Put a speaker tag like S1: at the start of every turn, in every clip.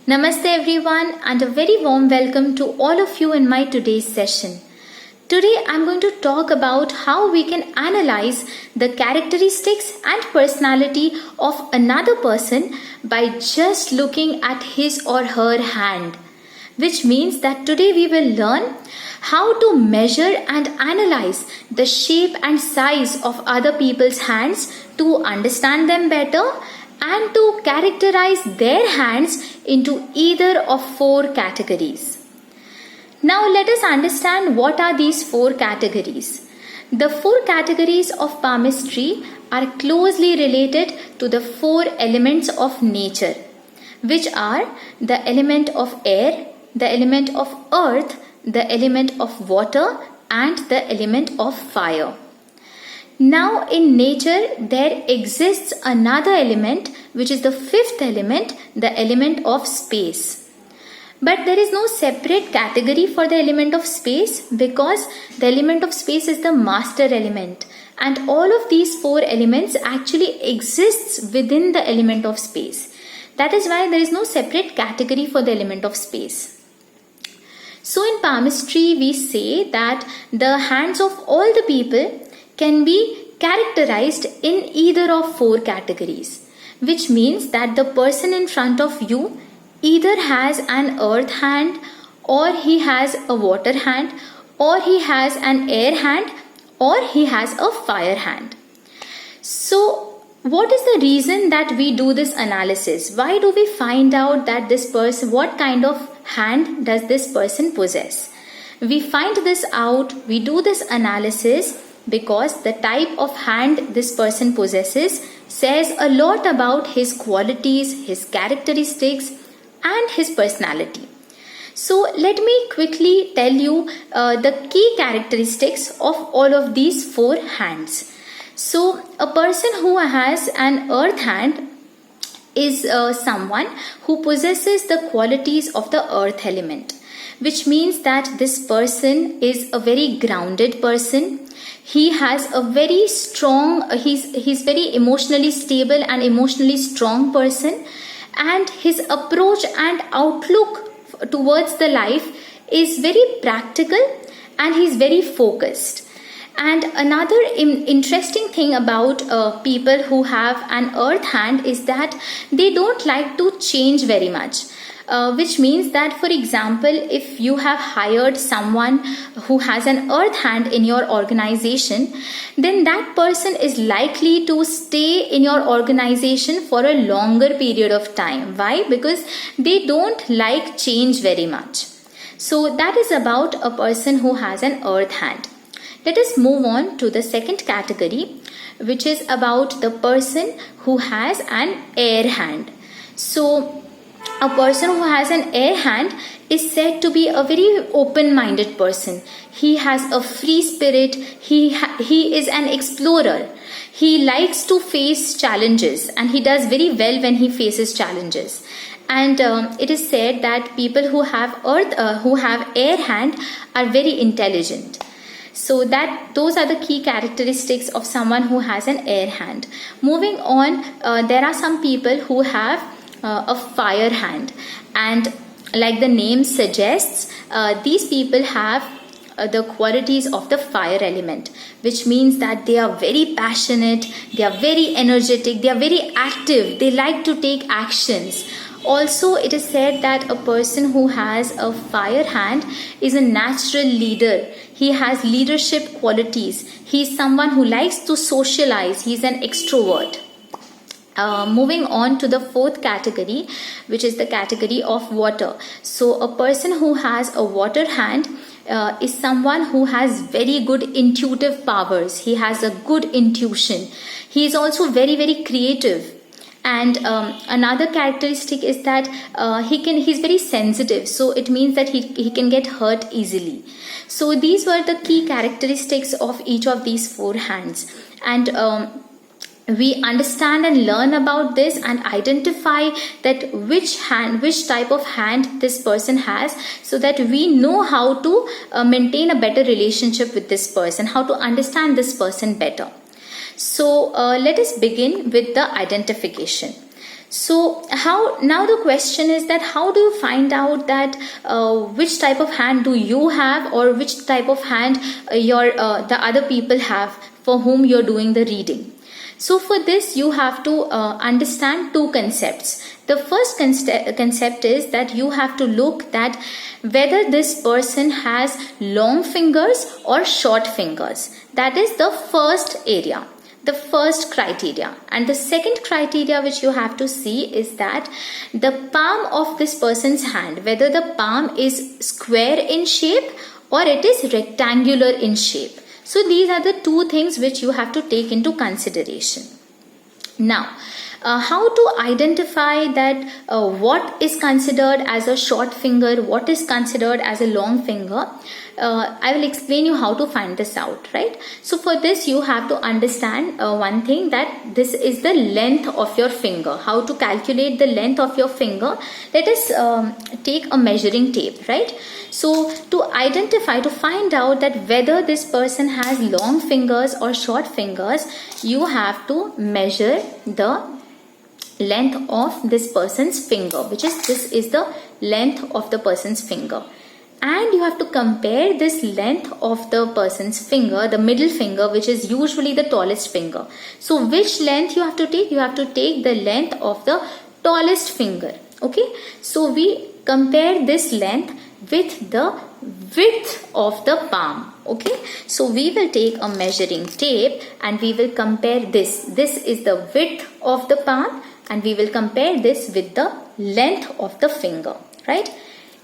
S1: Namaste everyone and a very warm welcome to all of you in my today's session. Today I'm going to talk about how we can analyze the characteristics and personality of another person by just looking at his or her hand. Which means that today we will learn how to measure and analyze the shape and size of other people's hands to understand them better and to characterize their hands into either of four categories. Now let us understand what are these four categories. The four categories of palmistry are closely related to the four elements of nature, which are the element of air, the element of earth, the element of water, and the element of fire. Now in nature there exists another element which is the fifth element, the element of space. But there is no separate category for the element of space because the element of space is the master element and all of these four elements actually exists within the element of space. That is why there is no separate category for the element of space. So in palmistry we say that the hands of all the people can be characterized in either of four categories, which means that the person in front of you either has an earth hand, or he has a water hand, or he has an air hand, or he has a fire hand. So what is the reason that we do this analysis? Why do we find out that this person, what kind of hand does this person possess? We find this out, we do this analysis because the type of hand this person possesses says a lot about his qualities, his characteristics, and his personality. So let me quickly tell you the key characteristics of all of these four hands. So a person who has an earth hand is someone who possesses the qualities of the earth element, which means that this person is a very grounded person. He has a very strong, he's very emotionally stable and emotionally strong person, and his approach and outlook towards the life is very practical and he's very focused. And another interesting thing about people who have an earth hand is that they don't like to change very much. Which means that, for example, if you have hired someone who has an earth hand in your organization, then that person is likely to stay in your organization for a longer period of time. Why? Because they don't like change very much. So that is about a person who has an earth hand. Let us move on to the second category, which is about the person who has an air hand. So a person who has an air hand is said to be a very open-minded person. He has a free spirit. He is an explorer. He likes to face challenges and he does very well when he faces challenges. And it is said that people who have air hand are very intelligent. So those are the key characteristics of someone who has an air hand. Moving on, there are some people who have a fire hand, and like the name suggests, these people have the qualities of the fire element, which means that they are very passionate, they are very energetic, they are very active, they like to take actions. Also, it is said that a person who has a fire hand is a natural leader. He has leadership qualities. He is someone who likes to socialize. He is an extrovert. Moving on to the fourth category, which is the category of water. So a person who has a water hand is someone who has very good intuitive powers. He has a good intuition. He is also very, very creative. And another characteristic is that he's very sensitive. So it means that he can get hurt easily. So these were the key characteristics of each of these four hands. And we understand and learn about this and identify that which type of hand this person has, so that we know how to maintain a better relationship with this person, how to understand this person better. So let us begin with the identification. So how, now the question is that how do you find out that which type of hand do you have, or which type of hand the other people have for whom you're doing the reading. So for this you have to understand two concepts. The first concept is that you have to look that whether this person has long fingers or short fingers. That is the first area, the first criteria. And the second criteria which you have to see is that the palm of this person's hand, whether the palm is square in shape or it is rectangular in shape. So these are the two things which you have to take into consideration. Now, how to identify that what is considered as a short finger, what is considered as a long finger. I will explain you how to find this out, right? So for this you have to understand one thing, that this is the length of your finger. How to calculate the length of your finger? Let us take a measuring tape, right? So to identify, to find out that whether this person has long fingers or short fingers, you have to measure the length of this person's finger, which is, this is the length of the person's finger. And you have to compare this length of the person's finger, the middle finger, which is usually the tallest finger. So which length you have to take? You have to take the length of the tallest finger. Okay. So we compare this length with the width of the palm. Okay. So we will take a measuring tape and we will compare this. This is the width of the palm and we will compare this with the length of the finger. Right.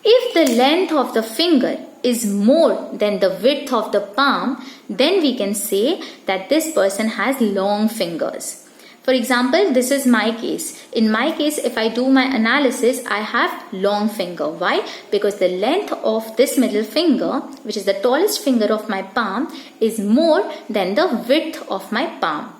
S1: If the length of the finger is more than the width of the palm, then we can say that this person has long fingers. For example, this is my case. In my case, if I do my analysis, I have long finger. Why? Because the length of this middle finger, which is the tallest finger of my palm, is more than the width of my palm.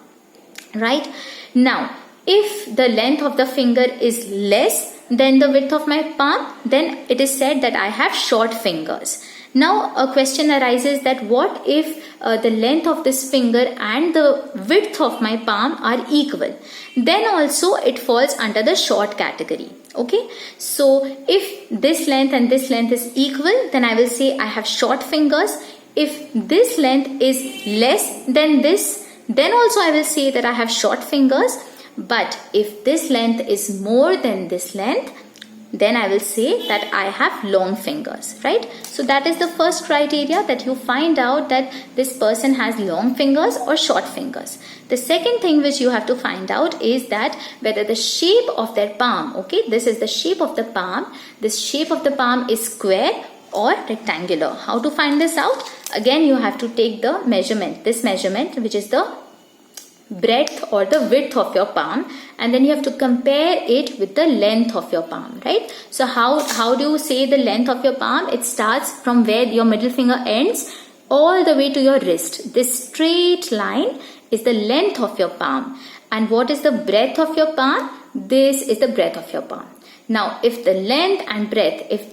S1: Right? Now, if the length of the finger is less than the width of my palm, then it is said that I have short fingers. Now a question arises that what if the length of this finger and the width of my palm are equal? Then also it falls under the short category. Okay, so if this length and this length is equal, then I will say I have short fingers. If this length is less than this, then also I will say that I have short fingers. But if this length is more than this length, then I will say that I have long fingers, right? So that is the first criteria, that you find out that this person has long fingers or short fingers. The second thing which you have to find out is that whether the shape of their palm, okay, this is the shape of the palm, this shape of the palm is square or rectangular. How to find this out? Again, you have to take the measurement, this measurement, which is the breadth or the width of your palm, and then you have to compare it with the length of your palm, right? So how do you say the length of your palm? It starts from where your middle finger ends all the way to your wrist. This straight line is the length of your palm. And what is the breadth of your palm? This is the breadth of your palm. Now, if the length and breadth, if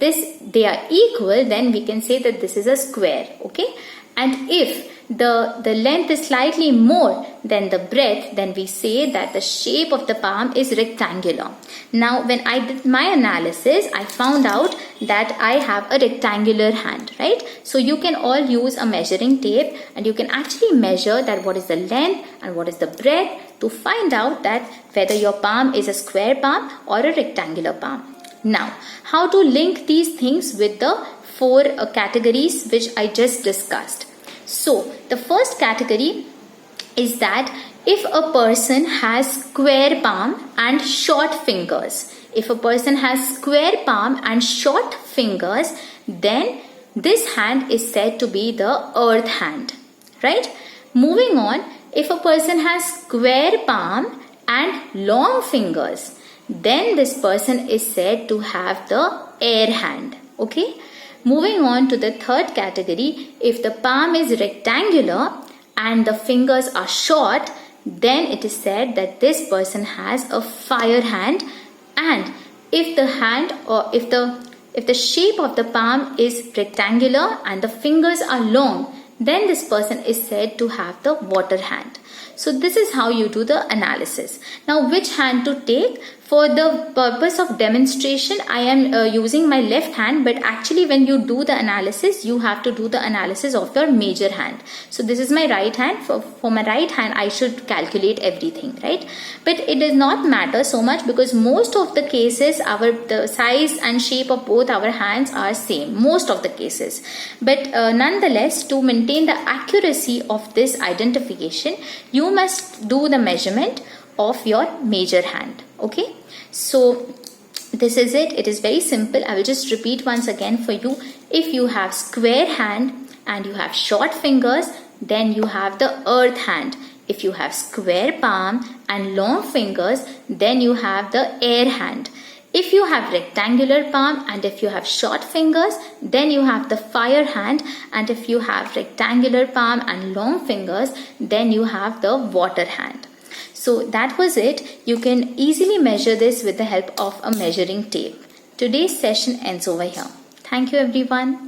S1: they are equal, then we can say that this is a square, okay? And if the length is slightly more than the breadth, then we say that the shape of the palm is rectangular. Now, when I did my analysis, I found out that I have a rectangular hand, right? So you can all use a measuring tape and you can actually measure that what is the length and what is the breadth to find out that whether your palm is a square palm or a rectangular palm. Now, how to link these things with the four categories which I just discussed. So, the first category is that if a person has square palm and short fingers, if a person has square palm and short fingers, then this hand is said to be the earth hand, right? Moving on, if a person has square palm and long fingers, then this person is said to have the air hand, okay? Moving on to the third category, if the palm is rectangular and the fingers are short, then it is said that this person has a fire hand. And if the hand or if the shape of the palm is rectangular and the fingers are long, then this person is said to have the water hand. So this is how you do the analysis. Now, which hand to take? For the purpose of demonstration, I am using my left hand, but actually when you do the analysis, you have to do the analysis of your major hand. So this is my right hand. For my right hand, I should calculate everything, right? But it does not matter so much, because most of the cases the size and shape of both our hands are same, most of the cases. But nonetheless, to maintain the accuracy of this identification, you must do the measurement of your major hand. Okay, so this is it. It is very simple. I will just repeat once again for you. If you have square hand and you have short fingers, then you have the earth hand. If you have square palm and long fingers, then you have the air hand. If you have rectangular palm and if you have short fingers, then you have the fire hand. And if you have rectangular palm and long fingers, then you have the water hand. So that was it. You can easily measure this with the help of a measuring tape. Today's session ends over here. Thank you everyone.